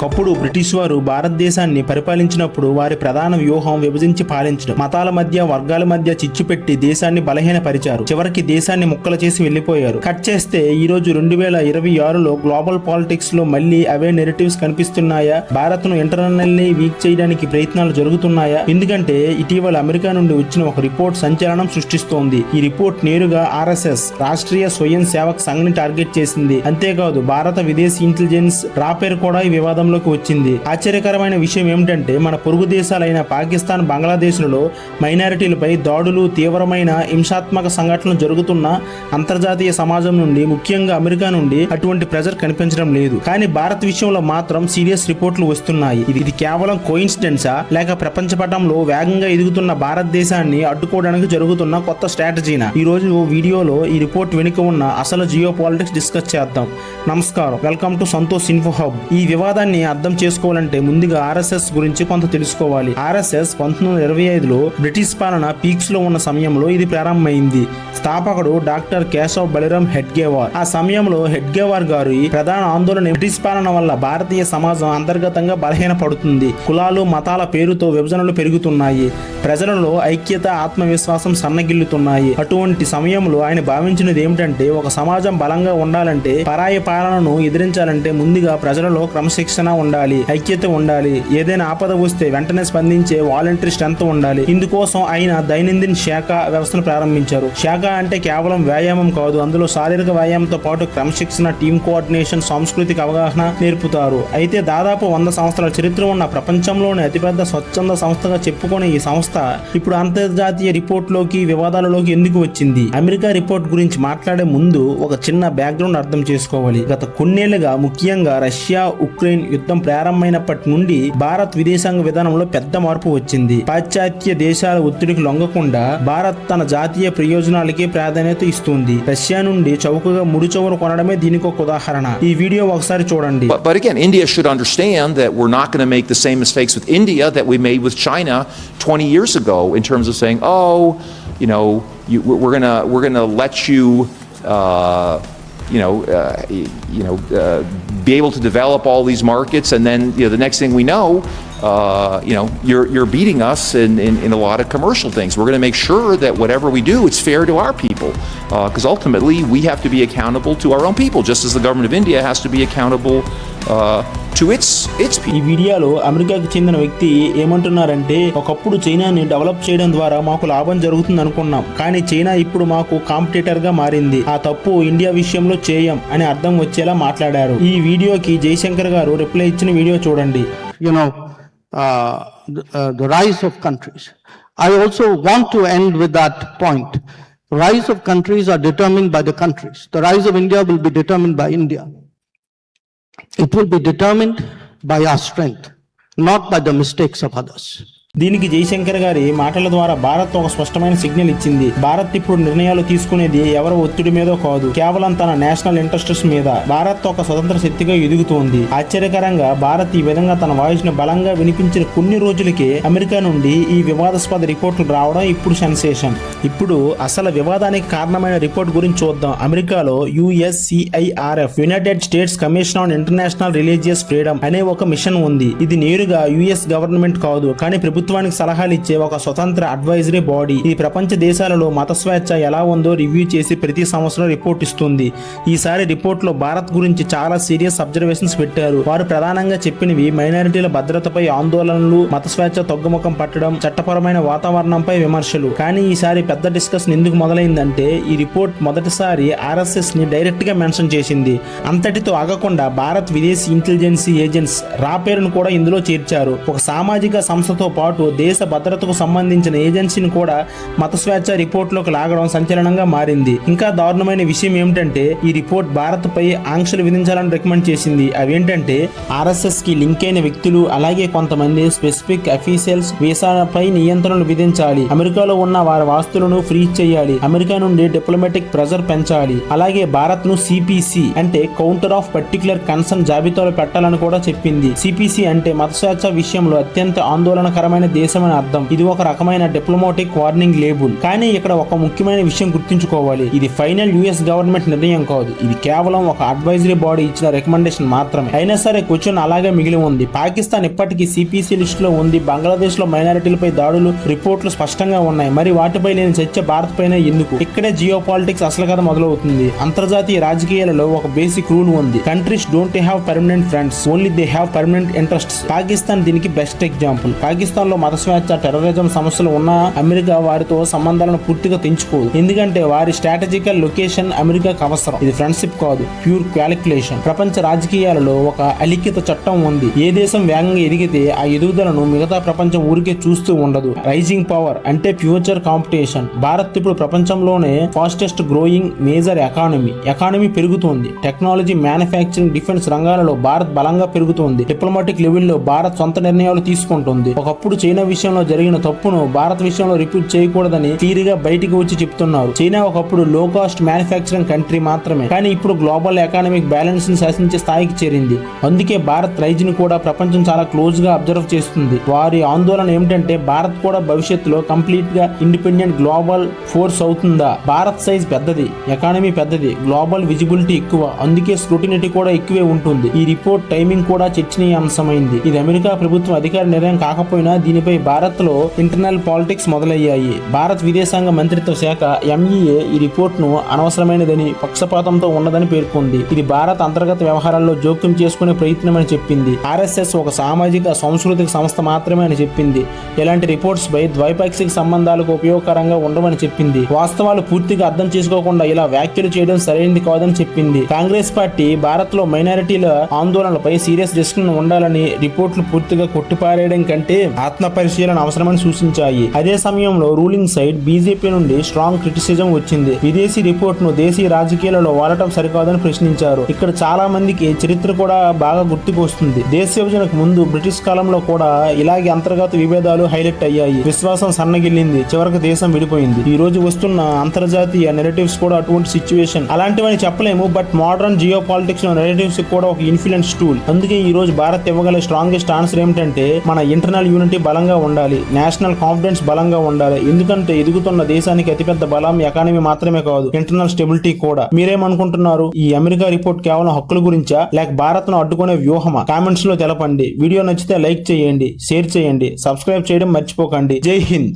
ఒకప్పుడు బ్రిటిష్ వారు భారతదేశాన్ని పరిపాలించినప్పుడు వారి ప్రధాన వ్యూహం విభజించి పాలించడం, మతాల మధ్య వర్గాల మధ్య చిచ్చు పెట్టి దేశాన్ని బలహీనపరిచారు. చివరికి దేశాన్ని ముక్కలు చేసి వెళ్లిపోయారు. కట్ చేస్తే ఈ రోజు 2026లో గ్లోబల్ పాలిటిక్స్ లో మళ్ళీ అవే నెరేటివ్స్ కనిపిస్తున్నాయా? భారత్ ను ఇంటర్నల్లీ వీక్ చేయడానికి ప్రయత్నాలు జరుగుతున్నాయా? ఎందుకంటే ఇటీవల అమెరికా నుండి వచ్చిన ఒక రిపోర్ట్ సంచలనం సృష్టిస్తోంది. ఈ రిపోర్ట్ నేరుగా RSS రాష్ట్రీయ స్వయం సేవక్ సంఘ్ ని టార్గెట్ చేసింది. అంతేకాదు భారత విదేశీ ఇంటెలిజెన్స్ రా పేరు కూడా ఈ వివాదంలోకి వచ్చింది. ఆశ్చర్యకరమైన విషయం ఏమిటంటే మన పొరుగు దేశాలైన పాకిస్తాన్, బంగ్లాదేశ్లలో మైనారిటీలపై దాడులు, తీవ్రమైన హింసాత్మక సంఘటనలు జరుగుతున్న అంతర్జాతీయ సమాజం నుండి, ముఖ్యంగా అమెరికా నుండి అటువంటి ప్రెజర్ కనిపించడం లేదు. కానీ భారత్ విషయంలో మాత్రం సీరియస్ రిపోర్ట్లు వస్తున్నాయి. ఇది కేవలం కోయిన్సిడెన్సా లేక ప్రపంచ పటంలో వేగంగా ఎదుగుతున్న భారతదేశాన్ని అడ్డుకోవడానికి జరుగుతున్న కొత్త స్ట్రాటజీనా? ఈ రోజు వీడియోలో ఈ రిపోర్ట్ వెనుక ఉన్న అసలు జియో పాలిటిక్స్ డిస్కస్ చేద్దాం. నమస్కారం, welcome to Santosh info hub. ఈ వివాదాన్ని అర్థం చేసుకోవాలంటే ముందుగా RSS గురించి కొంత తెలుసుకోవాలి. RSS 1925లో బ్రిటిష్ పాలన పీక్స్ లో ఉన్న సమయంలో ఇది ప్రారంభమైంది. స్థాపకుడు డాక్టర్ కేశవ్ బలిరామ్ హెడ్గేవార్. ఆ సమయంలో హెడ్గేవార్ గారు ప్రధాన ఆందోళన బ్రిటిష్ పాలన వల్ల భారతీయ సమాజం అంతర్గతంగా బలహీనపడుతుంది. కులాలు, మతాల పేరుతో విభజనలు పెరుగుతున్నాయి. ప్రజలలో ఐక్యత, ఆత్మవిశ్వాసం సన్నగిల్లుతున్నాయి. అటువంటి సమయంలో ఆయన భావించినది ఏమిటంటే ఒక సమాజం బలంగా ఉండాలంటే, పరాయి పాలనను ఎదిరించాలంటే ముందుగా ప్రజలలో క్రమశిక్షణ ఉండాలి, ఐక్యత ఉండాలి. ఏదైనా ఆపద వస్తే వెంటనే స్పందించే వాలంటరీ స్ట్రెంత్ ఉండాలి. ఇందుకోసం ఆయన దైనందిన శాఖ వ్యవస్థను ప్రారంభించారు. శాఖ అంటే కేవలం వ్యాయామం కాదు, అందులో శారీరక వ్యాయామంతో పాటు క్రమశిక్షణ, టీమ్ కోఆర్డినేషన్, సాంస్కృతిక అవగాహన నేర్పుతారు. అయితే దాదాపు 100 సంవత్సరాల చరిత్ర ఉన్న ప్రపంచంలోనే అతిపెద్ద స్వచ్ఛంద సంస్థగా చెప్పుకునే ఈ సంస్థ ఇప్పుడు అంతర్జాతీయ రిపోర్ట్లోకి, వివాదాలలోకి ఎందుకు వచ్చింది? అమెరికా రిపోర్ట్ గురించి మాట్లాడే ముందు ఒక చిన్న బ్యాక్గ్రౌండ్ అర్థం చేసుకోవాలి. గత కొన్నేళ్లుగా, ముఖ్యంగా రష్యా ఉక్రెయిన్ యుద్ధం ప్రారంభమైనప్పటి నుండి భారత్ విదేశాంగ విధానంలో పెద్ద మార్పు వచ్చింది. పాశ్చాత్య దేశాల ఒత్తిడికి లొంగకుండా భారత్ తన జాతీయ ప్రయోజనాలకే ప్రాధాన్యత ఇస్తుంది. రష్యా నుండి చౌకగా ముడి చమురు కొనడమే దీనికి ఒక ఉదాహరణ. ఈ వీడియో ఒకసారి చూడండి. But again, India should understand that we're not going to make the same mistakes with India that we made with China 20 years ago in terms of saying, oh, you know, we're going to let you be able to develop all these markets, and then the next thing we know, you're beating us in a lot of commercial things. We're going to make sure that whatever we do, it's fair to our people, because ultimately we have to be accountable to our own people, just as the government of India has to be accountable to its people. ఈ వీడియోలో అమెరికాకి చెందిన వ్యక్తి ఏమంటున్నారంటే, ఒకప్పుడు చైనాని develop చేయడం ద్వారా మాకు లాభం జరుగుతుంది అనుకున్నాం, కానీ చైనా ఇప్పుడు మాకు కాంపిటీటర్ గా మారింది. ఆ తప్పు ఇండియా విషయంలో చేయం అని అర్థం వచ్చేలా మాట్లాడారు. ఈ వీడియోకి జయశంకర్ గారు రిప్లై ఇచ్చిన వీడియో చూడండి. The rise of countries. I also want to end with that point. Rise of countries are determined by the countries. The rise of India will be determined by India. It will be determined by our strength, not by the mistakes of others. దీనికి జయశంకర్ గారి మాటల ద్వారా భారత్ ఒక స్పష్టమైన signal ఇచ్చింది. భారత్ ఇప్పుడు నిర్ణయాలు తీసుకునేది ఎవరి ఒత్తిడి మీదో కాదు, కేవలం తన నేషనల్ ఇంట్రెస్ట్స్ మీద. భారత్ ఒక స్వతంత్ర శక్తిగా ఎదుగుతోంది. ఆశ్చర్యకరంగా భారత్ ఈ విధంగా తన వాయిస్ ను బలంగా వినిపించిన కొన్ని రోజులకే అమెరికా నుండి ఈ వివాదాస్పద రిపోర్టులు రావడం ఇప్పుడు సెన్సేషన్. ఇప్పుడు అసలు వివాదానికి కారణమైన రిపోర్ట్ గురించి చూద్దాం. అమెరికాలో USCIRF, United states commission on international religious freedom అనే ఒక మిషన్ ఉంది. ఇది నేరుగా US గవర్నమెంట్ కాదు, కానీ ప్రభుత్వానికి సలహాలు ఇచ్చే ఒక స్వతంత్ర అడ్వైజరీ బాడీ. ఈ ప్రపంచ దేశాలలో మత స్వేచ్ఛ ఎలా ఉందో రివ్యూ చేసి ప్రతి సంవత్సరం రిపోర్ట్ ఇస్తుంది. ఈసారి రిపోర్ట్ లో భారత్ గురించి చాలా సీరియస్ అబ్జర్వేషన్స్ పెట్టారు. వారు ప్రధానంగా చెప్పినవి మైనారిటీల భద్రతపై ఆందోళనలు, మత స్వేచ్ఛ తగ్గుముఖం పట్టడం, చట్టపరమైన వాతావరణంపై విమర్శలు. కానీ ఈసారి పెద్ద డిస్కషన్ ఎందుకు మొదలైందంటే, ఈ రిపోర్ట్ మొదటిసారి RSS ని డైరెక్ట్ గా మెన్షన్ చేసింది. అంతటితో ఆగకుండా భారత్ విదేశీ ఇంటెలిజెన్సీ ఏజెన్స్ రా పేరును కూడా ఇందులో చేర్చారు. ఒక సామాజిక సంస్థతో పాటు దేశ భద్రతకు సంబంధించిన ఏజెన్సీని కూడా మత స్వేచ్ఛ రిపోర్ట్లోకి లాగడం సంచలనంగా మారింది. ఇంకా దారుణమైన విషయం ఏమిటంటే, ఈ రిపోర్ట్ భారత్ పై ఆంక్షలు విధించాలని రికమెండ్ చేసింది. అవేంటంటే RSS కి లింక్ అయిన వ్యక్తులు, అలాగే కొంతమంది స్పెసిఫిక్ అఫీషియల్స్ వీసాపై నియంత్రణలు విధించాలి, అమెరికాలో ఉన్న వారి ఆస్తులను ఫ్రీజ్ చేయాలి, అమెరికా నుండి డిప్లొమాటిక్ ప్రెజర్ పెంచాలి, అలాగే భారత్ ను CPC అంటే కౌంటర్ ఆఫ్ పర్టిక్యులర్ కన్సర్న్ జాబితాలో పెట్టాలని కూడా చెప్పింది. CPC అంటే మత స్వేచ్ఛ విషయంలో అత్యంత ఆందోళనకరమైన బలమైన దేశం అని అర్థం. ఇది ఒక రకమైన డిప్లొమాటిక్ వార్నింగ్ లేబుల్. కానీ ఇక్కడ ఒక ముఖ్యమైన విషయం గుర్తుంచుకోవాలి. ఇది ఫైనల్ యుఎస్ గవర్నమెంట్ నిర్ణయం కాదు. ఇది కేవలం ఒక అడ్వైజరీ బాడీ ఇచ్చిన రికమెండేషన్ మాత్రమే. అయినా సరే క్వశ్చన్ అలాగే మిగిలి ఉంది. పాకిస్తాన్ ఇప్పటికీ సిపిసి లిస్ట్ లో ఉంది. బంగ్లాదేశ్ లో మైనారిటీలపై దాడులు రిపోర్ట్లు స్పష్టంగా ఉన్నాయి. మరి వాటిపై లేని చర్చ భారత్ పైన ఎందుకు? ఇక్కడే జియో పాలిటిక్స్ అసలు కథ మొదలవుతుంది. అంతర్జాతీయ రాజకీయాలలో ఒక బేసిక్ రూల్ ఉంది. Countries don't have permanent friends, only they have permanent interests. Pakistan దీనికి బెస్ట్ ఎగ్జాంపుల్. పాకిస్తాన్ లో మత స్వేచ్ఛ, టెర్రరిజం సమస్యలు ఉన్నా అమెరికా వారితో సంబంధాలను పూర్తిగా తెంచుకోదు. ఎందుకంటే వారి స్ట్రాటజికల్ లొకేషన్ అమెరికాకు అవసరం. ఇది ఫ్రెండ్షిప్ కాదు, ప్యూర్ క్యాలిక్యులేషన్. ప్రపంచ రాజకీయాలలో ఒక అలిఖిత చట్టం ఉంది. ఏ దేశం వేగంగా ఎదిగితే ఆ ఎదుగుదలను మిగతా ప్రపంచం ఊరికే చూస్తూ ఉండదు. రైజింగ్ పవర్ అంటే ఫ్యూచర్ కాంపిటీషన్. భారత్ ఇప్పుడు ప్రపంచంలోనే ఫాస్టెస్ట్ గ్రోయింగ్ మేజర్ ఎకానమీ పెరుగుతోంది. టెక్నాలజీ, మ్యానుఫ్యాక్చరింగ్, డిఫెన్స్ రంగాలలో భారత్ బలంగా పెరుగుతోంది. డిప్లొమాటిక్ లెవెల్లో భారత్ సొంత నిర్ణయాలు తీసుకుంటుంది. ఒకప్పుడు చైనా విషయంలో జరిగిన తప్పును భారత్ విషయంలో రిపీట్ చేయకూడదని క్లియర్గా బయటికి వచ్చి చెప్తున్నారు. చైనా ఒకప్పుడు లో కాస్ట్ మ్యానుఫ్యాక్చరింగ్ కంట్రీ మాత్రమే, కానీ ఇప్పుడు గ్లోబల్ ఎకానమిక్ బ్యాలెన్స్ ని శాసించే స్థాయికి చేరింది. అందుకే భారత్ రైజ్ ని కూడా ప్రపంచం చాలా క్లోజ్ గా అబ్జర్వ్ చేస్తుంది. వారి ఆందోళన ఏమిటంటే భారత్ కూడా భవిష్యత్తులో కంప్లీట్ గా ఇండిపెండెంట్ గ్లోబల్ ఫోర్స్ అవుతుందా? భారత్ సైజ్ పెద్దది, ఎకానమీ పెద్దది, గ్లోబల్ విజిబిలిటీ ఎక్కువ, అందుకే స్క్రూటినిటీ కూడా ఎక్కువే ఉంటుంది. ఈ రిపోర్ట్ టైమింగ్ కూడా చర్చనీయాంశమైంది. ఇది అమెరికా ప్రభుత్వం అధికార నిర్ణయం కాకపోయినా దీనిపై భారత్ లో ఇంటర్నల్ పాలిటిక్స్ మొదలయ్యాయి. భారత్ విదేశాంగ మంత్రిత్వ శాఖ ఎంఈఏ ఈ రిపోర్ట్ ను అనవసరమైనదని, పక్షపాతంతో ఉన్నదని పేర్కొంది. ఇది భారత్ అంతర్గత వ్యవహారాల్లో జోక్యం చేసుకునే ప్రయత్నం అని చెప్పింది. ఆర్ఎస్ఎస్ ఒక సామాజిక సాంస్కృతిక సంస్థ మాత్రమే అని చెప్పింది. ఇలాంటి రిపోర్ట్స్ పై ద్వైపాక్షిక సంబంధాలకు ఉపయోగకరంగా ఉండవని చెప్పింది. వాస్తవాలు పూర్తిగా అర్థం చేసుకోకుండా ఇలా వ్యాఖ్యలు చేయడం సరైనది కాదని చెప్పింది. కాంగ్రెస్ పార్టీ భారత్ లో మైనారిటీల ఆందోళనలపై సీరియస్ డిస్కషన్ ఉండాలని రిపోర్ట్లు పూర్తిగా కొట్టిపారేయడం కంటే ఆత్మ పరిశీలన అవసరమని సూచించాయి. అదే సమయంలో రూలింగ్ సైడ్ బీజేపీ నుండి స్ట్రాంగ్ క్రిటిసిజం వచ్చింది. విదేశీ రిపోర్ట్ ను దేశీయ రాజకీయాలలో వాడటం సరికాదని ప్రశ్నించారు. ఇక్కడ చాలా మందికి చరిత్ర కూడా బాగా గుర్తుకు వస్తుంది. దేశ విభజనకు ముందు బ్రిటిష్ కాలంలో కూడా ఇలాగే అంతర్గత విభేదాలు హైలైట్ అయ్యాయి. విశ్వాసం సన్నగిల్లింది, చివరకు దేశం విడిపోయింది. ఈ రోజు వస్తున్న అంతర్జాతీయ నెరేటివ్స్ కూడా అటువంటి సిచ్యువేషన్. అలాంటివని చెప్పలేము, బట్ మోడర్న్ జియో పాలిటిక్స్ లో నెరేటివ్స్ కూడా ఒక ఇన్ఫ్లుయెన్స్ టూల్. అందుకే ఈ రోజు భారత్ ఇవ్వగల స్ట్రాంగెస్ట్ ఆన్సర్ ఏమిటంటే మన ఇంటర్నల్ యూనిటీ బలంగా ఉండాలి, నేషనల్ కాన్ఫిడెన్స్ బలంగా ఉండాలి. ఎందుకంటే ఎదుగుతున్న దేశానికి అతిపెద్ద బలం ఎకానమీ మాత్రమే కాదు, ఇంటర్నల్ స్టెబిలిటీ కూడా. మీరేమనుకుంటున్నారు? ఈ అమెరికా రిపోర్ట్ కేవలం హక్కుల గురించా లేక భారత్ ను అడ్డుకునే వ్యూహమా? కామెంట్స్ లో తెలపండి. వీడియో నచ్చితే లైక్ చేయండి, షేర్ చేయండి, సబ్స్క్రైబ్ చేయడం మర్చిపోకండి. జై హింద్.